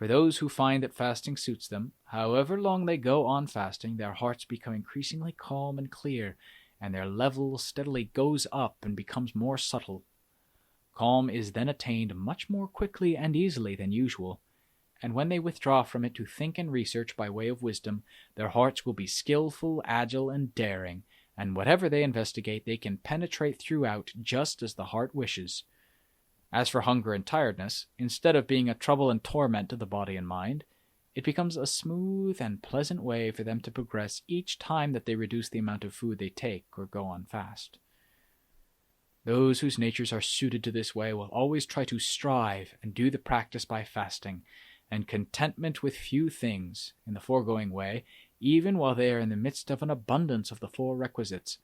For those who find that fasting suits them, however long they go on fasting, their hearts become increasingly calm and clear, and their level steadily goes up and becomes more subtle. Calm is then attained much more quickly and easily than usual, and when they withdraw from it to think and research by way of wisdom, their hearts will be skillful, agile, and daring, and whatever they investigate they can penetrate throughout just as the heart wishes. As for hunger and tiredness, instead of being a trouble and torment to the body and mind, it becomes a smooth and pleasant way for them to progress each time that they reduce the amount of food they take or go on fast. Those whose natures are suited to this way will always try to strive and do the practice by fasting, and contentment with few things, in the foregoing way, even while they are in the midst of an abundance of the four requisites,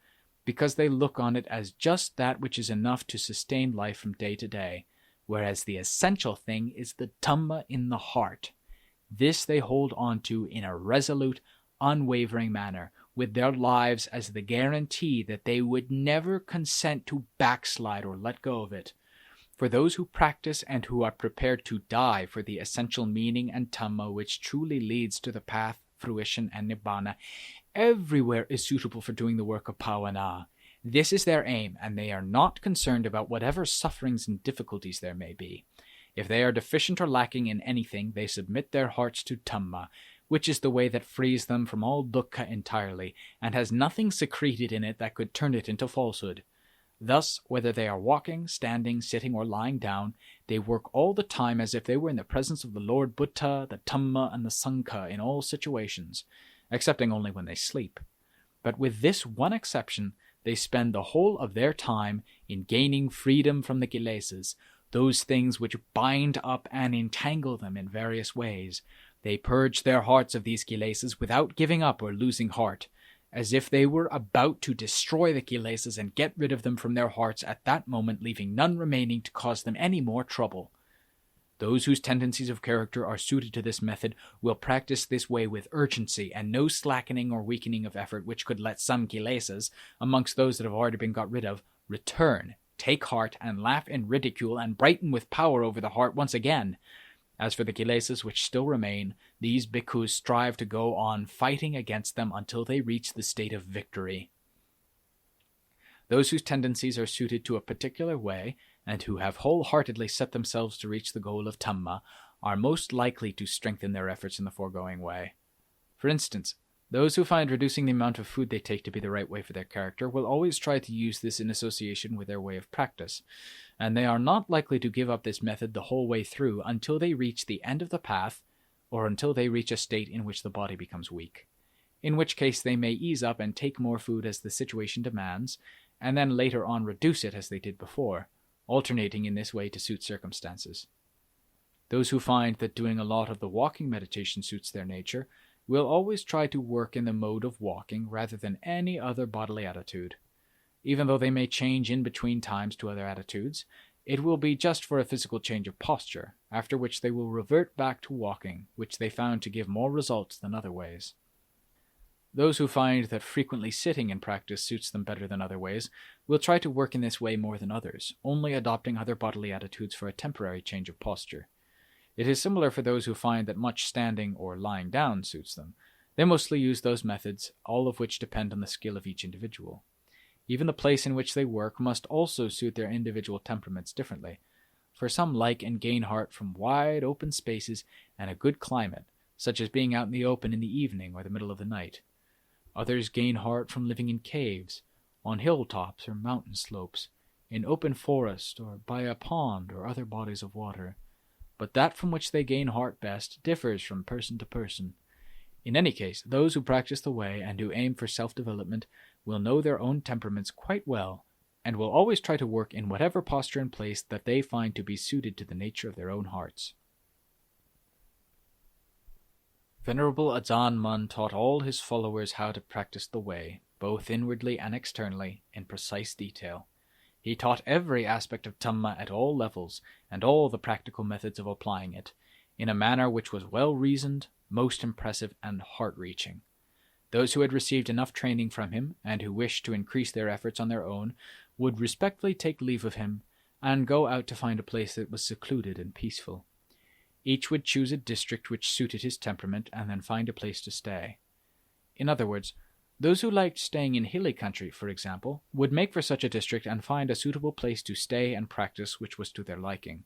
because they look on it as just that which is enough to sustain life from day to day, whereas the essential thing is the Dhamma in the heart. This they hold on to in a resolute, unwavering manner, with their lives as the guarantee that they would never consent to backslide or let go of it. For those who practice and who are prepared to die for the essential meaning and Dhamma which truly leads to the path, fruition, and nibbana, everywhere is suitable for doing the work of Pāvana. This is their aim, and they are not concerned about whatever sufferings and difficulties there may be. If they are deficient or lacking in anything, they submit their hearts to Dhamma, which is the way that frees them from all dukkha entirely, and has nothing secreted in it that could turn it into falsehood. Thus, whether they are walking, standing, sitting, or lying down, they work all the time as if they were in the presence of the Lord Buddha, the Dhamma, and the Sangha in all situations, excepting only when they sleep. But with this one exception, they spend the whole of their time in gaining freedom from the kilesas, those things which bind up and entangle them in various ways. They purge their hearts of these kilesas without giving up or losing heart, as if they were about to destroy the kilesas and get rid of them from their hearts at that moment, leaving none remaining to cause them any more trouble. Those whose tendencies of character are suited to this method will practice this way with urgency, and no slackening or weakening of effort which could let some kilesas, amongst those that have already been got rid of, return, take heart, and laugh in ridicule, and brighten with power over the heart once again. As for the kilesas which still remain, these bhikkhus strive to go on fighting against them until they reach the state of victory. Those whose tendencies are suited to a particular way, and who have wholeheartedly set themselves to reach the goal of Dhamma, are most likely to strengthen their efforts in the foregoing way. For instance, those who find reducing the amount of food they take to be the right way for their character will always try to use this in association with their way of practice, and they are not likely to give up this method the whole way through until they reach the end of the path, or until they reach a state in which the body becomes weak, in which case they may ease up and take more food as the situation demands, and then later on reduce it as they did before, alternating in this way to suit circumstances. Those who find that doing a lot of the walking meditation suits their nature will always try to work in the mode of walking rather than any other bodily attitude. Even though they may change in between times to other attitudes, it will be just for a physical change of posture, after which they will revert back to walking, which they found to give more results than other ways. Those who find that frequently sitting in practice suits them better than other ways will try to work in this way more than others, only adopting other bodily attitudes for a temporary change of posture. It is similar for those who find that much standing or lying down suits them. They mostly use those methods, all of which depend on the skill of each individual. Even the place in which they work must also suit their individual temperaments differently, for some like and gain heart from wide open spaces and a good climate, such as being out in the open in the evening or the middle of the night. Others gain heart from living in caves, on hilltops or mountain slopes, in open forest or by a pond or other bodies of water. But that from which they gain heart best differs from person to person. In any case, those who practice the way and who aim for self-development will know their own temperaments quite well, and will always try to work in whatever posture and place that they find to be suited to the nature of their own hearts. Venerable Ajaan Mun taught all his followers how to practice the way, both inwardly and externally, in precise detail. He taught every aspect of Dhamma at all levels, and all the practical methods of applying it, in a manner which was well-reasoned, most impressive, and heart-reaching. Those who had received enough training from him, and who wished to increase their efforts on their own, would respectfully take leave of him, and go out to find a place that was secluded and peaceful. Each would choose a district which suited his temperament and then find a place to stay. In other words, those who liked staying in hilly country, for example, would make for such a district and find a suitable place to stay and practice which was to their liking.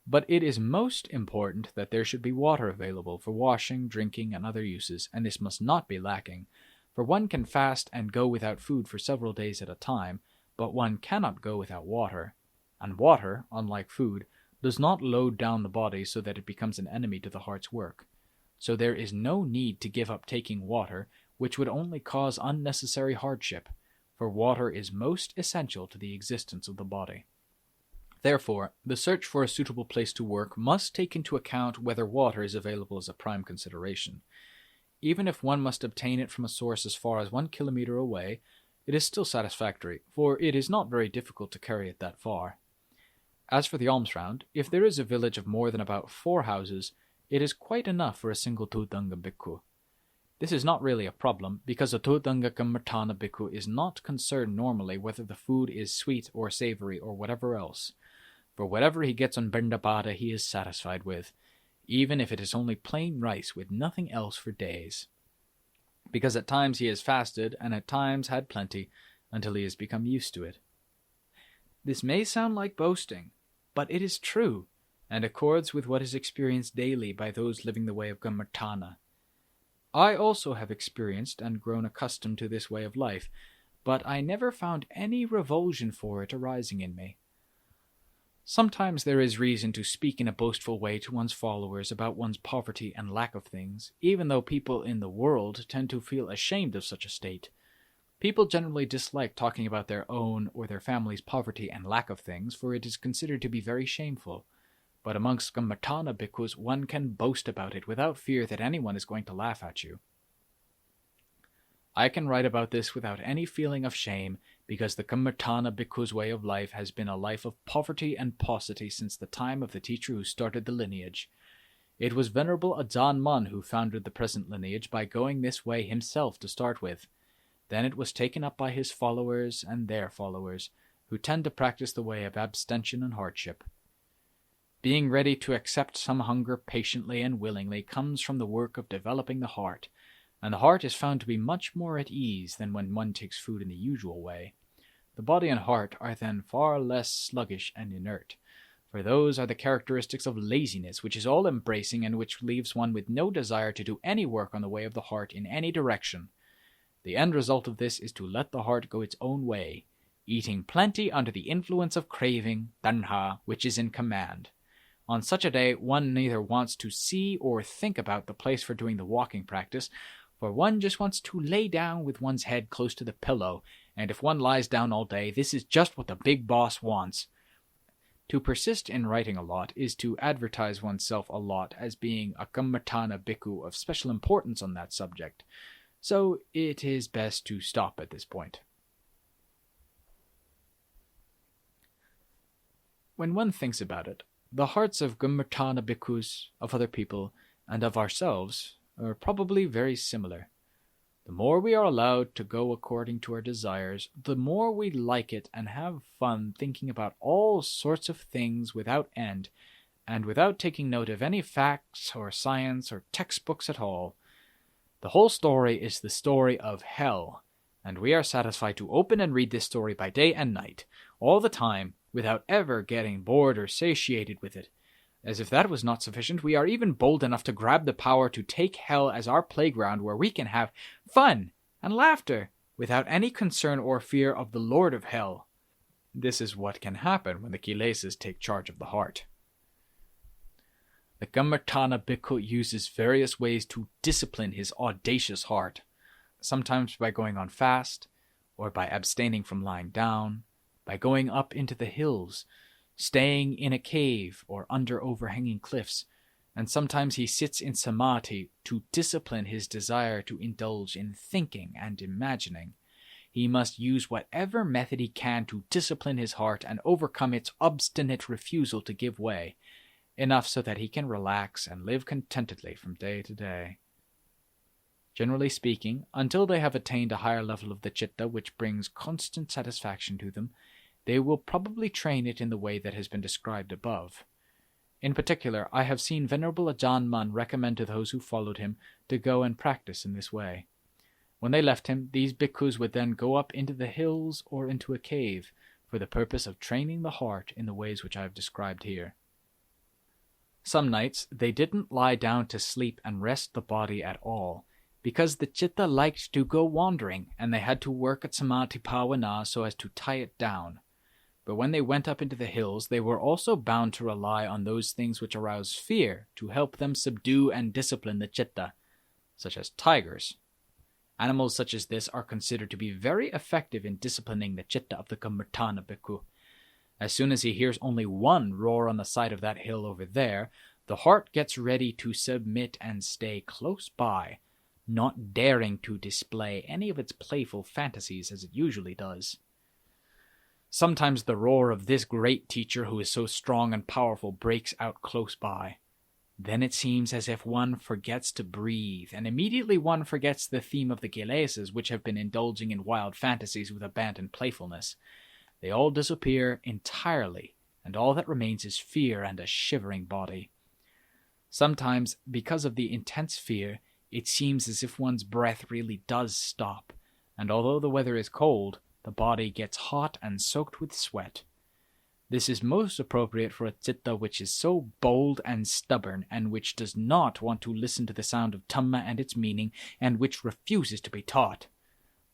But it is most important that there should be water available for washing, drinking, and other uses, and this must not be lacking, for one can fast and go without food for several days at a time, but one cannot go without water, and water, unlike food, does not load down the body so that it becomes an enemy to the heart's work. So there is no need to give up taking water, which would only cause unnecessary hardship, for water is most essential to the existence of the body. Therefore, the search for a suitable place to work must take into account whether water is available as a prime consideration. Even if one must obtain it from a source as far as 1 kilometer away, it is still satisfactory, for it is not very difficult to carry it that far. As for the alms round, if there is a village of more than about 4 houses, it is quite enough for a single Tūtanga bhikkhu. This is not really a problem, because a Tūtanga Kammaṭṭhāna bhikkhu is not concerned normally whether the food is sweet or savory or whatever else. For whatever he gets on Paṭipadā he is satisfied with, even if it is only plain rice with nothing else for days. Because at times he has fasted, and at times had plenty, until he has become used to it. This may sound like boasting, but it is true, and accords with what is experienced daily by those living the way of Kammaṭṭhāna. I also have experienced and grown accustomed to this way of life, but I never found any revulsion for it arising in me. Sometimes there is reason to speak in a boastful way to one's followers about one's poverty and lack of things, even though people in the world tend to feel ashamed of such a state. People generally dislike talking about their own or their family's poverty and lack of things, for it is considered to be very shameful. But amongst Kammaṭṭhāna bhikkhus one can boast about it without fear that anyone is going to laugh at you. I can write about this without any feeling of shame, because the Kammaṭṭhāna bhikkhu's way of life has been a life of poverty and paucity since the time of the teacher who started the lineage. It was Venerable Ajaan who founded the present lineage by going this way himself to start with. Then it was taken up by his followers and their followers, who tend to practice the way of abstention and hardship. Being ready to accept some hunger patiently and willingly comes from the work of developing the heart, and the heart is found to be much more at ease than when one takes food in the usual way. The body and heart are then far less sluggish and inert, for those are the characteristics of laziness, which is all-embracing and which leaves one with no desire to do any work on the way of the heart in any direction. The end result of this is to let the heart go its own way, eating plenty under the influence of craving, tanha, which is in command. On such a day, one neither wants to see or think about the place for doing the walking practice, for one just wants to lay down with one's head close to the pillow, and if one lies down all day, this is just what the big boss wants. To persist in writing a lot is to advertise oneself a lot as being a Kammaṭṭhāna bhikkhu of special importance on that subject, so it is best to stop at this point. When one thinks about it, the hearts of Kammaṭṭhāna bhikkhus, of other people, and of ourselves are probably very similar. The more we are allowed to go according to our desires, the more we like it and have fun thinking about all sorts of things without end, and without taking note of any facts or science or textbooks at all. The whole story is the story of hell, and we are satisfied to open and read this story by day and night, all the time, without ever getting bored or satiated with it. As if that was not sufficient, we are even bold enough to grab the power to take hell as our playground where we can have fun and laughter without any concern or fear of the Lord of Hell. This is what can happen when the kilesas take charge of the heart. The Kammaṭṭhāna bhikkhu uses various ways to discipline his audacious heart, sometimes by going on fast, or by abstaining from lying down, by going up into the hills, staying in a cave or under overhanging cliffs, and sometimes he sits in samadhi to discipline his desire to indulge in thinking and imagining. He must use whatever method he can to discipline his heart and overcome its obstinate refusal to give way, enough so that he can relax and live contentedly from day to day. Generally speaking, until they have attained a higher level of the citta which brings constant satisfaction to them, they will probably train it in the way that has been described above. In particular, I have seen Venerable Ajaan recommend to those who followed him to go and practice in this way. When they left him, these bhikkhus would then go up into the hills or into a cave for the purpose of training the heart in the ways which I have described here. Some nights they didn't lie down to sleep and rest the body at all, because the chitta liked to go wandering, and they had to work at samadhi bhavana so as to tie it down. But when they went up into the hills, they were also bound to rely on those things which arouse fear to help them subdue and discipline the chitta, such as tigers. Animals such as this are considered to be very effective in disciplining the chitta of the Kammaṭṭhāna bhikkhu. As soon as he hears only one roar on the side of that hill over there, the heart gets ready to submit and stay close by, not daring to display any of its playful fantasies as it usually does. Sometimes the roar of this great teacher who is so strong and powerful breaks out close by. Then it seems as if one forgets to breathe, and immediately one forgets the theme of the kilesas which have been indulging in wild fantasies with abandoned playfulness. They all disappear entirely, and all that remains is fear and a shivering body. Sometimes, because of the intense fear, it seems as if one's breath really does stop, and although the weather is cold, the body gets hot and soaked with sweat. This is most appropriate for a chitta which is so bold and stubborn, and which does not want to listen to the sound of Dhamma and its meaning, and which refuses to be taught.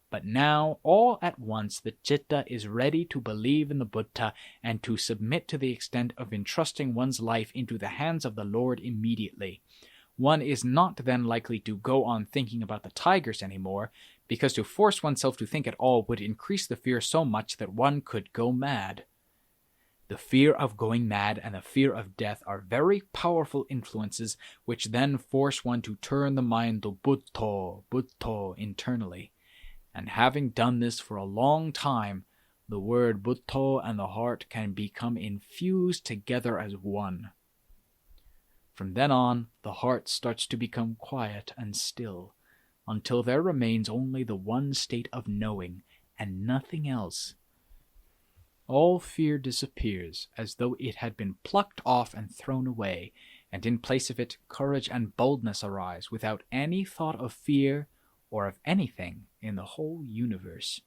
But now, all at once, the chitta is ready to believe in the Buddha and to submit to the extent of entrusting one's life into the hands of the Lord immediately. One is not then likely to go on thinking about the tigers anymore, because to force oneself to think at all would increase the fear so much that one could go mad. The fear of going mad and the fear of death are very powerful influences which then force one to turn the mind to Buddha internally. And having done this for a long time, the word Buddha and the heart can become infused together as one. From then on, the heart starts to become quiet and still, until there remains only the one state of knowing, and nothing else. All fear disappears, as though it had been plucked off and thrown away, and in place of it, courage and boldness arise, without any thought of fear, or of anything in the whole universe.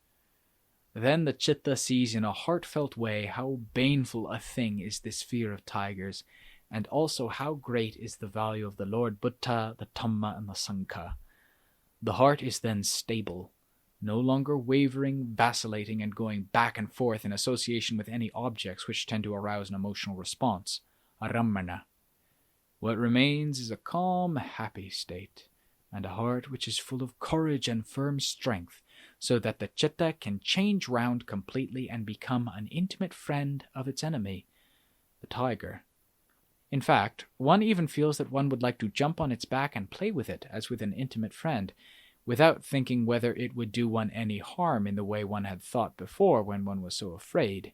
Then the chitta sees in a heartfelt way how baneful a thing is this fear of tigers, and also how great is the value of the Lord Buddha, the Dhamma, and the Sangha. The heart is then stable, no longer wavering, vacillating, and going back and forth in association with any objects which tend to arouse an emotional response, aramana. What remains is a calm, happy state, and a heart which is full of courage and firm strength, so that the chitta can change round completely and become an intimate friend of its enemy, the tiger. In fact, one even feels that one would like to jump on its back and play with it, as with an intimate friend, without thinking whether it would do one any harm in the way one had thought before when one was so afraid.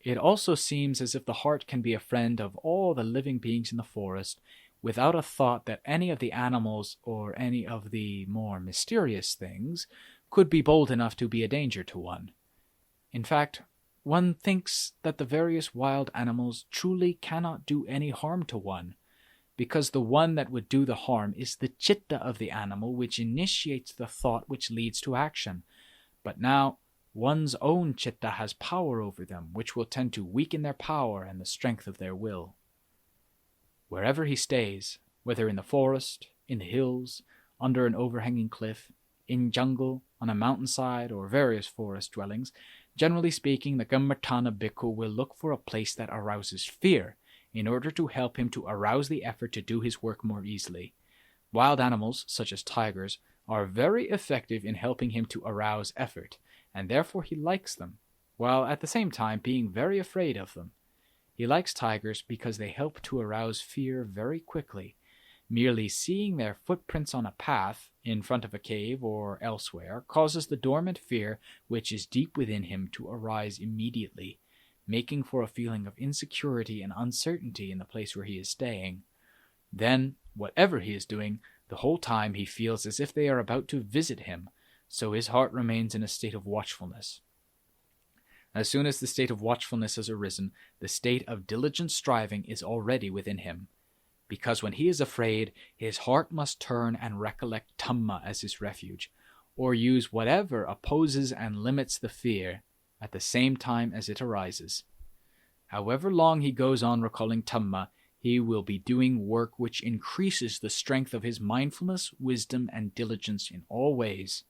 It also seems as if the heart can be a friend of all the living beings in the forest, without a thought that any of the animals or any of the more mysterious things could be bold enough to be a danger to one. In fact, one thinks that the various wild animals truly cannot do any harm to one, because the one that would do the harm is the chitta of the animal which initiates the thought which leads to action. But now, one's own chitta has power over them, which will tend to weaken their power and the strength of their will. Wherever he stays, whether in the forest, in the hills, under an overhanging cliff, in jungle, on a mountainside, or various forest dwellings, generally speaking, the Kammaṭṭhāna bhikkhu will look for a place that arouses fear, in order to help him to arouse the effort to do his work more easily. Wild animals, such as tigers, are very effective in helping him to arouse effort, and therefore he likes them, while at the same time being very afraid of them. He likes tigers because they help to arouse fear very quickly. Merely seeing their footprints on a path, in front of a cave or elsewhere, causes the dormant fear which is deep within him to arise immediately, making for a feeling of insecurity and uncertainty in the place where he is staying. Then, whatever he is doing, the whole time he feels as if they are about to visit him, so his heart remains in a state of watchfulness. As soon as the state of watchfulness has arisen, the state of diligent striving is already within him. Because when he is afraid, his heart must turn and recollect Dhamma as his refuge, or use whatever opposes and limits the fear at the same time as it arises. However long he goes on recalling Dhamma, he will be doing work which increases the strength of his mindfulness, wisdom, and diligence in all ways.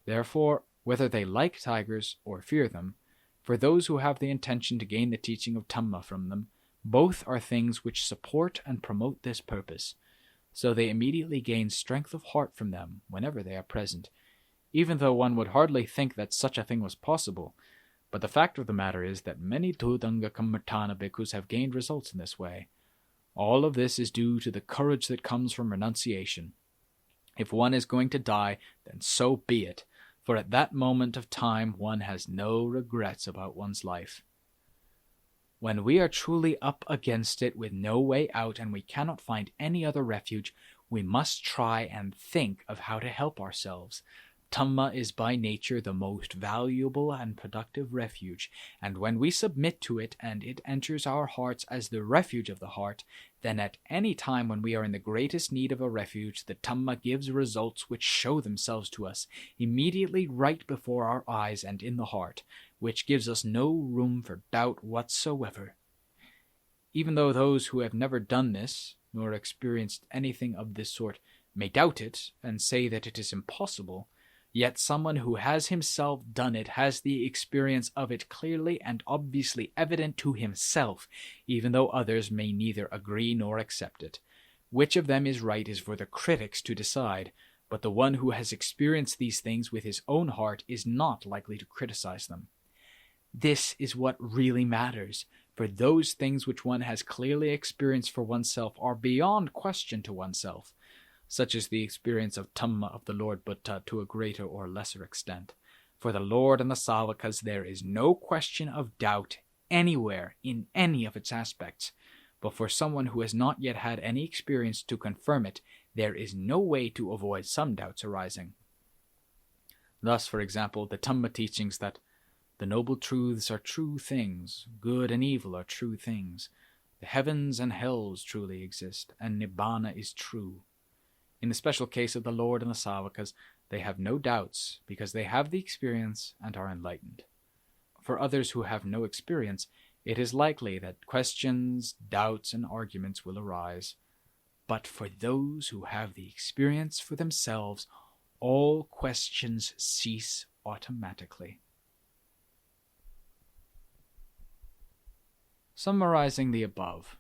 Therefore, whether they like tigers or fear them, for those who have the intention to gain the teaching of Dhamma from them, both are things which support and promote this purpose, so they immediately gain strength of heart from them whenever they are present, even though one would hardly think that such a thing was possible. But the fact of the matter is that many Dhamma Kammaṭṭhāna bhikkhus have gained results in this way. All of this is due to the courage that comes from renunciation. If one is going to die, then so be it, for at that moment of time one has no regrets about one's life. When we are truly up against it with no way out and we cannot find any other refuge, we must try and think of how to help ourselves. Dhamma is by nature the most valuable and productive refuge, and when we submit to it and it enters our hearts as the refuge of the heart, then at any time when we are in the greatest need of a refuge, the Dhamma gives results which show themselves to us immediately right before our eyes and in the heart, which gives us no room for doubt whatsoever. Even though those who have never done this, nor experienced anything of this sort, may doubt it and say that it is impossible, yet someone who has himself done it has the experience of it clearly and obviously evident to himself, even though others may neither agree nor accept it. Which of them is right is for the critics to decide, but the one who has experienced these things with his own heart is not likely to criticize them. This is what really matters, for those things which one has clearly experienced for oneself are beyond question to oneself, such as the experience of Dhamma of the Lord Buddha to a greater or lesser extent. For the Lord and the Sāvakas there is no question of doubt anywhere in any of its aspects, but for someone who has not yet had any experience to confirm it, there is no way to avoid some doubts arising. Thus, for example, the Dhamma teachings that the noble truths are true things, good and evil are true things, the heavens and hells truly exist, and Nibbana is true. In the special case of the Lord and the Sāvakas, they have no doubts because they have the experience and are enlightened. For others who have no experience, it is likely that questions, doubts, and arguments will arise. But for those who have the experience for themselves, all questions cease automatically. Summarizing the above,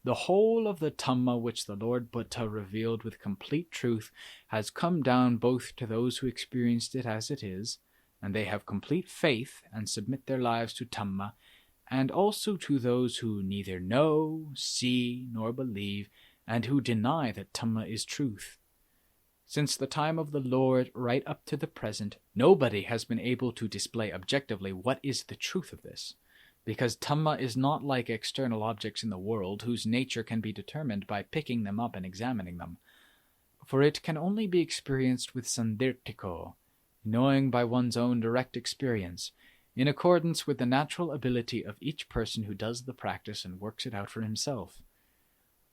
the whole of the Dhamma which the Lord Buddha revealed with complete truth has come down both to those who experienced it as it is, and they have complete faith and submit their lives to Dhamma, and also to those who neither know, see, nor believe, and who deny that Dhamma is truth. Since the time of the Lord right up to the present, nobody has been able to display objectively what is the truth of this, because Dhamma is not like external objects in the world whose nature can be determined by picking them up and examining them, for it can only be experienced with sandhirtiko, knowing by one's own direct experience, in accordance with the natural ability of each person who does the practice and works it out for himself.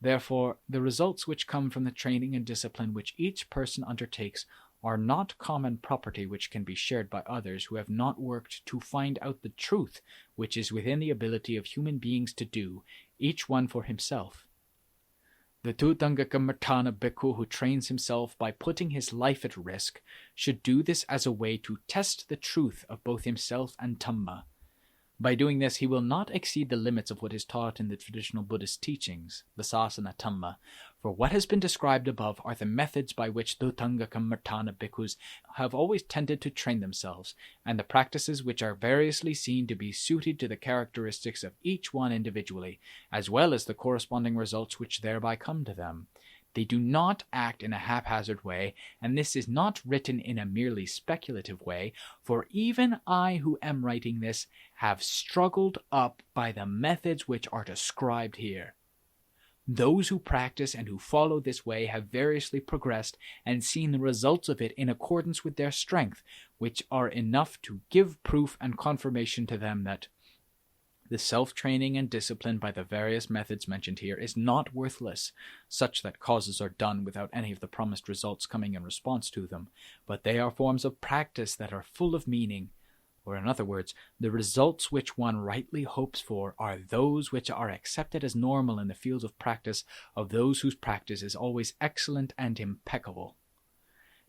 Therefore, the results which come from the training and discipline which each person undertakes are not common property which can be shared by others who have not worked to find out the truth which is within the ability of human beings to do, each one for himself. The Dhamma Kammaṭṭhāna bhikkhu who trains himself by putting his life at risk should do this as a way to test the truth of both himself and Dhamma. By doing this, he will not exceed the limits of what is taught in the traditional Buddhist teachings, the Sāsana Dhamma, for what has been described above are the methods by which Dhamma Kammaṭṭhāna bhikkhus have always tended to train themselves, and the practices which are variously seen to be suited to the characteristics of each one individually, as well as the corresponding results which thereby come to them. They do not act in a haphazard way, and this is not written in a merely speculative way, for even I who am writing this have struggled up by the methods which are described here. Those who practice and who follow this way have variously progressed and seen the results of it in accordance with their strength, which are enough to give proof and confirmation to them that the self-training and discipline by the various methods mentioned here is not worthless, such that causes are done without any of the promised results coming in response to them, but they are forms of practice that are full of meaning. Or in other words, the results which one rightly hopes for are those which are accepted as normal in the fields of practice of those whose practice is always excellent and impeccable.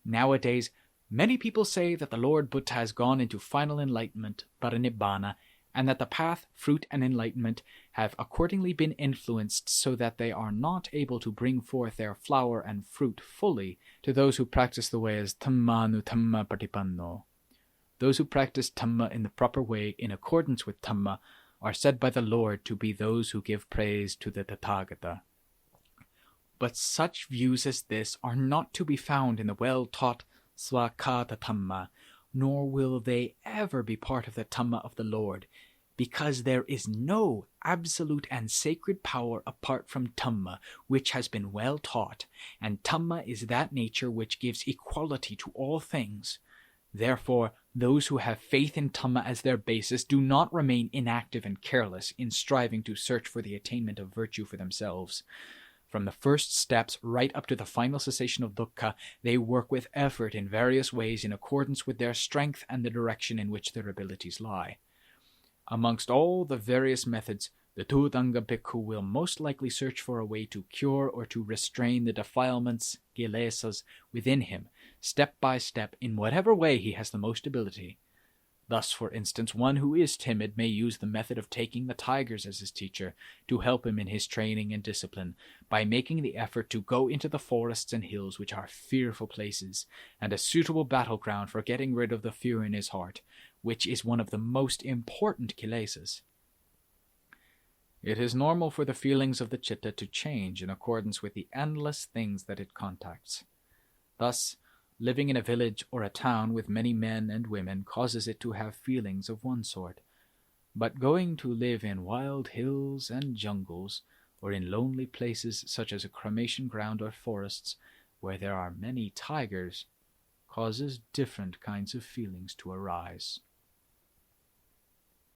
Nowadays, many people say that the Lord Buddha has gone into final enlightenment, parinibbana, and that the path, fruit, and enlightenment have accordingly been influenced so that they are not able to bring forth their flower and fruit fully to those who practice the way as Dhamma Dhamma Paṭipadā. Those who practice Dhamma in the proper way in accordance with Dhamma are said by the Lord to be those who give praise to the Tathagata. But such views as this are not to be found in the well-taught Svakata Dhamma, nor will they ever be part of the Dhamma of the Lord, because there is no absolute and sacred power apart from Dhamma, which has been well taught, and Dhamma is that nature which gives equality to all things. Therefore, those who have faith in Dhamma as their basis do not remain inactive and careless in striving to search for the attainment of virtue for themselves. From the first steps right up to the final cessation of dukkha, they work with effort in various ways in accordance with their strength and the direction in which their abilities lie. Amongst all the various methods, the Tudanga Bhikkhu will most likely search for a way to cure or to restrain the defilements, kilesas, within him, step by step, in whatever way he has the most ability. Thus, for instance, one who is timid may use the method of taking the tigers as his teacher to help him in his training and discipline, by making the effort to go into the forests and hills, which are fearful places, and a suitable battleground for getting rid of the fear in his heart, which is one of the most important kilesas. It is normal for the feelings of the citta to change in accordance with the endless things that it contacts. Thus, living in a village or a town with many men and women causes it to have feelings of one sort, but going to live in wild hills and jungles, or in lonely places such as a cremation ground or forests, where there are many tigers, causes different kinds of feelings to arise.